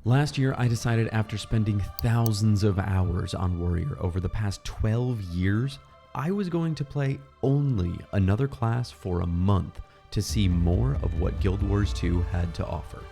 Last year, I decided after spending thousands of hours on Warrior over the past 12 years, I was going to play only another class for a month to see more of what Guild Wars 2 had to offer.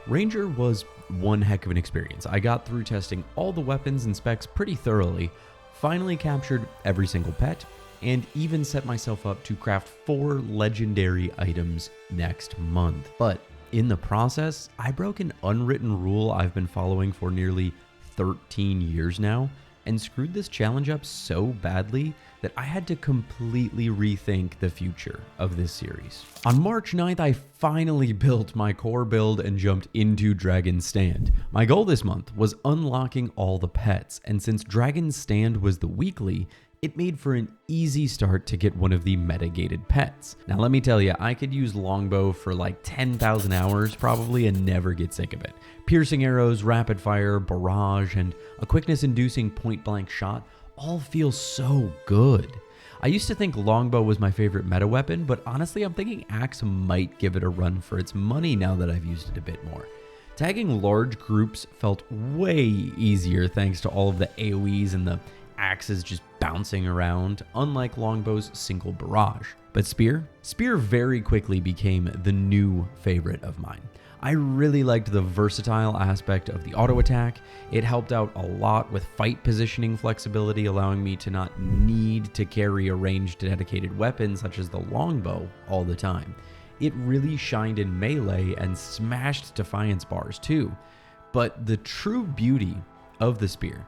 Ranger was one heck of an experience. I got through testing all the weapons and specs pretty thoroughly, finally captured every single pet, and even set myself up to craft 4 legendary items next month. But in the process, I broke an unwritten rule I've been following for nearly 13 years now, and screwed this challenge up so badly that I had to completely rethink the future of this series. On March 9th, I finally built my core build and jumped into Dragon's Stand. My goal this month was unlocking all the pets, and since Dragon's Stand was the weekly, it made for an easy start to get one of the meta-gated pets. Now let me tell you, I could use Longbow for like 10,000 hours probably and never get sick of it. Piercing arrows, rapid fire, barrage, and a quickness-inducing point-blank shot all feel so good. I used to think Longbow was my favorite meta weapon, but honestly I'm thinking Axe might give it a run for its money now that I've used it a bit more. Tagging large groups felt way easier thanks to all of the AoEs and the axes just bouncing around, unlike Longbow's single barrage. But Spear very quickly became the new favorite of mine. I really liked the versatile aspect of the auto attack. It helped out a lot with fight positioning flexibility, allowing me to not need to carry a ranged dedicated weapon such as the Longbow all the time. It really shined in melee and smashed Defiance bars too. But the true beauty of the Spear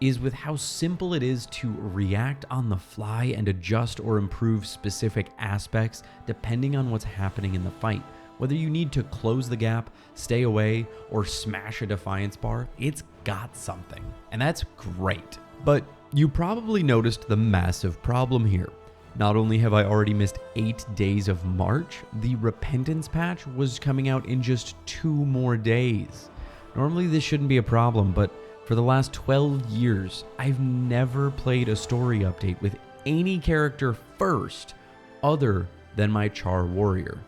is with how simple it is to react on the fly and adjust or improve specific aspects depending on what's happening in the fight. Whether you need to close the gap, stay away, or smash a Defiance bar, it's got something, and that's great. But you probably noticed the massive problem here. Not only have I already missed 8 days of March, the Repentance patch was coming out in just 2 more days. Normally this shouldn't be a problem, but for the last 12 years, I've never played a story update with any character first other than my Char Warrior.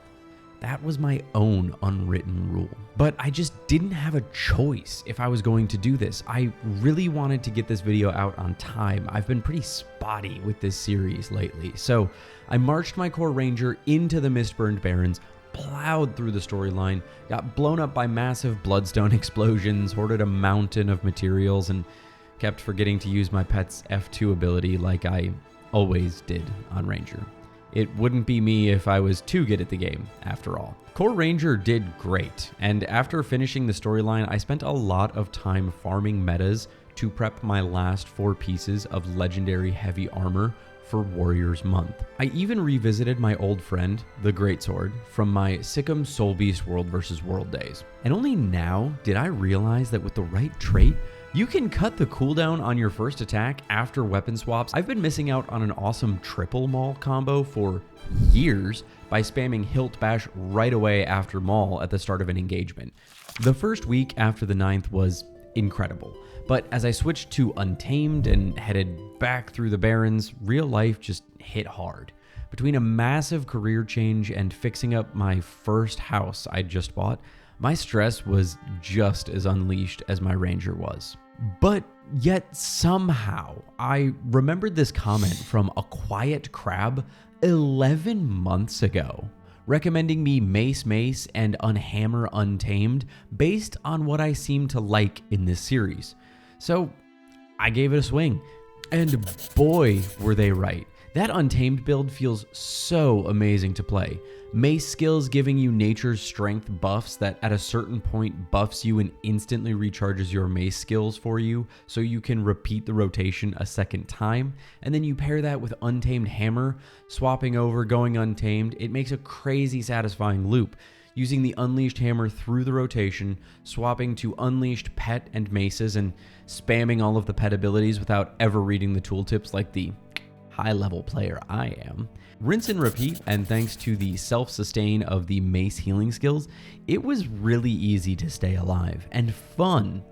That was my own unwritten rule. But I just didn't have a choice if I was going to do this. I really wanted to get this video out on time. I've been pretty spotty with this series lately. So I marched my core ranger into the Mistburned Barrens, plowed through the storyline, got blown up by massive bloodstone explosions, hoarded a mountain of materials, and kept forgetting to use my pet's F2 ability like I always did on Ranger. It wouldn't be me if I was too good at the game, after all. Core Ranger did great, and after finishing the storyline, I spent a lot of time farming metas to prep my last 4 pieces of legendary heavy armor for Warriors Month. I even revisited my old friend, the Greatsword, from my Sikkim Soul Beast World vs. World days. And only now did I realize that with the right trait, you can cut the cooldown on your first attack after weapon swaps. I've been missing out on an awesome triple maul combo for years by spamming Hilt Bash right away after maul at the start of an engagement. The first week after the 9th was incredible. But as I switched to Untamed and headed back through the Barrens, real life just hit hard. Between a massive career change and fixing up my first house I just bought, my stress was just as unleashed as my Ranger was. But yet somehow, I remembered this comment from a quiet crab 11 months ago, recommending me Mace and Unhammer Untamed based on what I seem to like in this series. So I gave it a swing, and boy were they right. That Untamed build feels so amazing to play. Mace skills giving you nature's strength buffs that at a certain point buffs you and instantly recharges your mace skills for you so you can repeat the rotation a second time. And then you pair that with Untamed Hammer, swapping over, going Untamed. It makes a crazy satisfying loop. Using the Unleashed Hammer through the rotation, swapping to Unleashed Pet and Maces, and spamming all of the pet abilities without ever reading the tooltips like the high-level player I am. Rinse and repeat, and thanks to the self-sustain of the mace healing skills, it was really easy to stay alive and fun.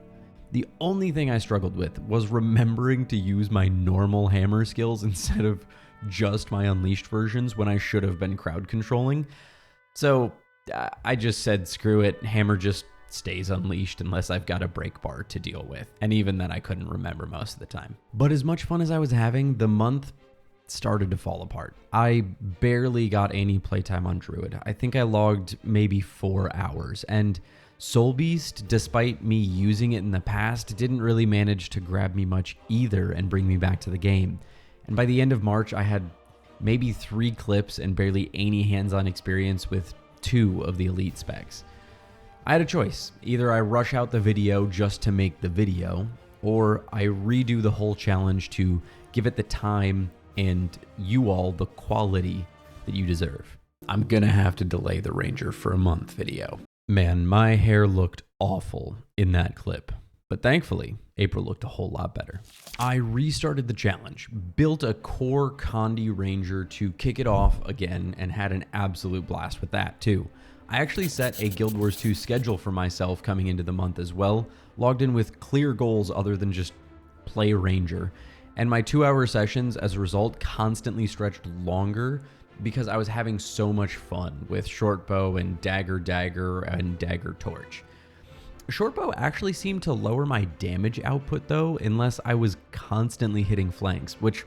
The only thing I struggled with was remembering to use my normal hammer skills instead of just my unleashed versions when I should have been crowd controlling. So I just said screw it, hammer just stays unleashed unless I've got a break bar to deal with. And even then I couldn't remember most of the time. But as much fun as I was having, the month started to fall apart. I barely got any playtime on Druid. I think I logged maybe 4 hours, and Soul Beast, despite me using it in the past, didn't really manage to grab me much either and bring me back to the game. And by the end of March, I had maybe 3 clips and barely any hands-on experience with 2 of the elite specs. I had a choice. Either I rush out the video just to make the video, or I redo the whole challenge to give it the time and you all the quality that you deserve. I'm gonna have to delay the Ranger for a month video. Man, my hair looked awful in that clip, but thankfully, April looked a whole lot better. I restarted the challenge, built a core Condi Ranger to kick it off again, and had an absolute blast with that too. I actually set a Guild Wars 2 schedule for myself coming into the month as well, logged in with clear goals other than just play Ranger, and my 2-hour sessions as a result constantly stretched longer because I was having so much fun with Shortbow and Dagger and Dagger Torch. Shortbow actually seemed to lower my damage output though, unless I was constantly hitting flanks, which,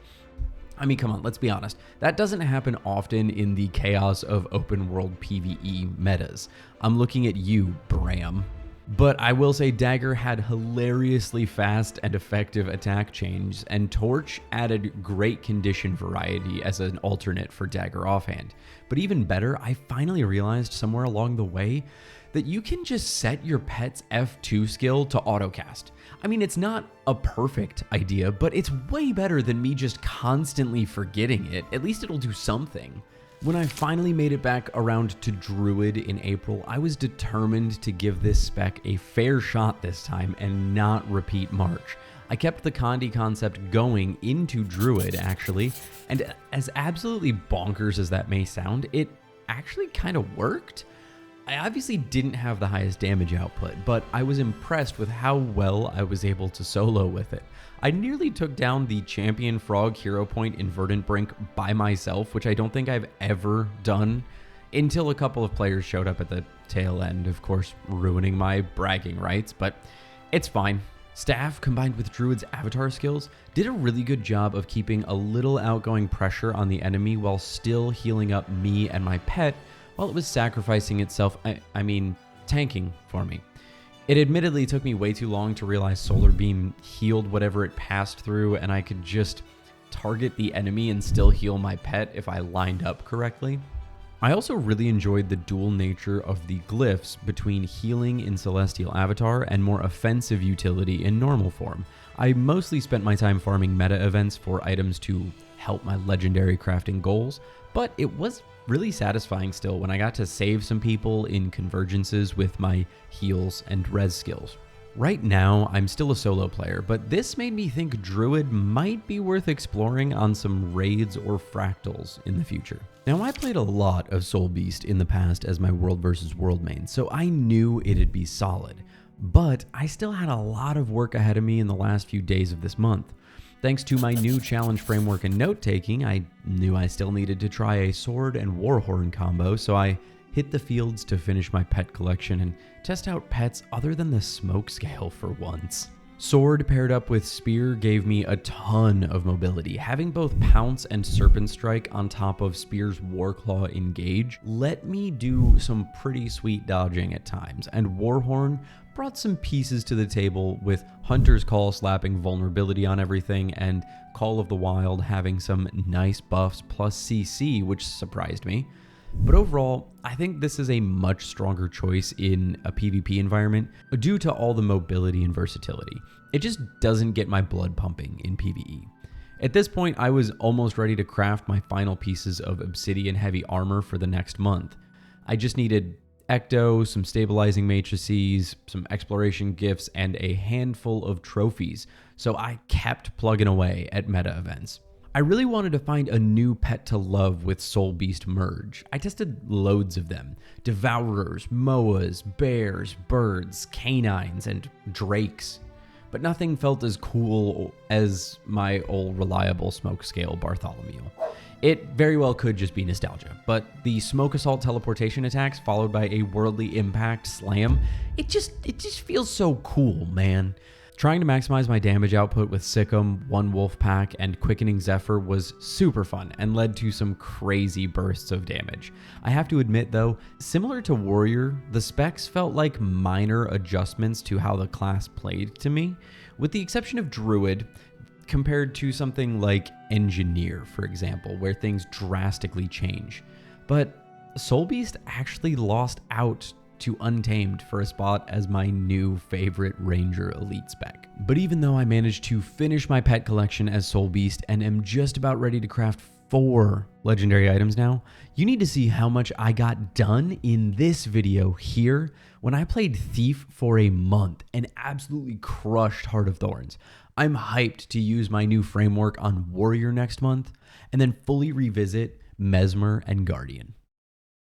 I mean, come on, let's be honest. That doesn't happen often in the chaos of open world PvE metas. I'm looking at you, Bram. But I will say Dagger had hilariously fast and effective attack chains, and Torch added great condition variety as an alternate for Dagger offhand. But even better, I finally realized somewhere along the way that you can just set your pet's F2 skill to autocast. I mean, it's not a perfect idea, but it's way better than me just constantly forgetting it. At least it'll do something. When I finally made it back around to Druid in April, I was determined to give this spec a fair shot this time and not repeat March. I kept the Condi concept going into Druid actually, and as absolutely bonkers as that may sound, it actually kind of worked. I obviously didn't have the highest damage output, but I was impressed with how well I was able to solo with it. I nearly took down the Champion Frog Hero Point in Verdant Brink by myself, which I don't think I've ever done, until a couple of players showed up at the tail end, of course ruining my bragging rights, but it's fine. Staff, combined with Druid's avatar skills, did a really good job of keeping a little outgoing pressure on the enemy while still healing up me and my pet, while it was sacrificing itself, I mean, tanking for me. It admittedly took me way too long to realize Solar Beam healed whatever it passed through, and I could just target the enemy and still heal my pet if I lined up correctly. I also really enjoyed the dual nature of the glyphs between healing in Celestial Avatar and more offensive utility in normal form. I mostly spent my time farming meta events for items to help my legendary crafting goals, but it was really satisfying still when I got to save some people in convergences with my heals and res skills. Right now, I'm still a solo player, but this made me think Druid might be worth exploring on some raids or fractals in the future. Now, I played a lot of Soul Beast in the past as my World vs. World main, so I knew it'd be solid, but I still had a lot of work ahead of me in the last few days of this month. Thanks to my new challenge framework and note-taking, I knew I still needed to try a sword and warhorn combo, so I hit the fields to finish my pet collection and test out pets other than the smoke scale for once. Sword paired up with spear gave me a ton of mobility. Having both pounce and serpent strike on top of spear's warclaw engage let me do some pretty sweet dodging at times, and warhorn brought some pieces to the table with Hunter's Call slapping vulnerability on everything and Call of the Wild having some nice buffs plus CC, which surprised me. But overall, I think this is a much stronger choice in a PvP environment due to all the mobility and versatility. It just doesn't get my blood pumping in PvE. At this point, I was almost ready to craft my final pieces of obsidian heavy armor for the next month. I just needed Ecto, some stabilizing matrices, some exploration gifts, and a handful of trophies, so I kept plugging away at meta events. I really wanted to find a new pet to love with Soul Beast Merge. I tested loads of them. Devourers, moas, bears, birds, canines, and drakes. But nothing felt as cool as my old reliable smoke scale Bartholomew. It very well could just be nostalgia, but the smoke assault teleportation attacks followed by a worldly impact slam, it just feels so cool, man. Trying to maximize my damage output with Sikkim, One Wolf Pack, and Quickening Zephyr was super fun and led to some crazy bursts of damage. I have to admit though, similar to Warrior, the specs felt like minor adjustments to how the class played to me, with the exception of Druid, compared to something like Engineer, for example, where things drastically change. But Soul Beast actually lost out to Untamed for a spot as my new favorite Ranger Elite spec. But even though I managed to finish my pet collection as Soul Beast and am just about ready to craft 4 legendary items now, you need to see how much I got done in this video here when I played Thief for a month and absolutely crushed Heart of Thorns. I'm hyped to use my new framework on Warrior next month and then fully revisit Mesmer and Guardian.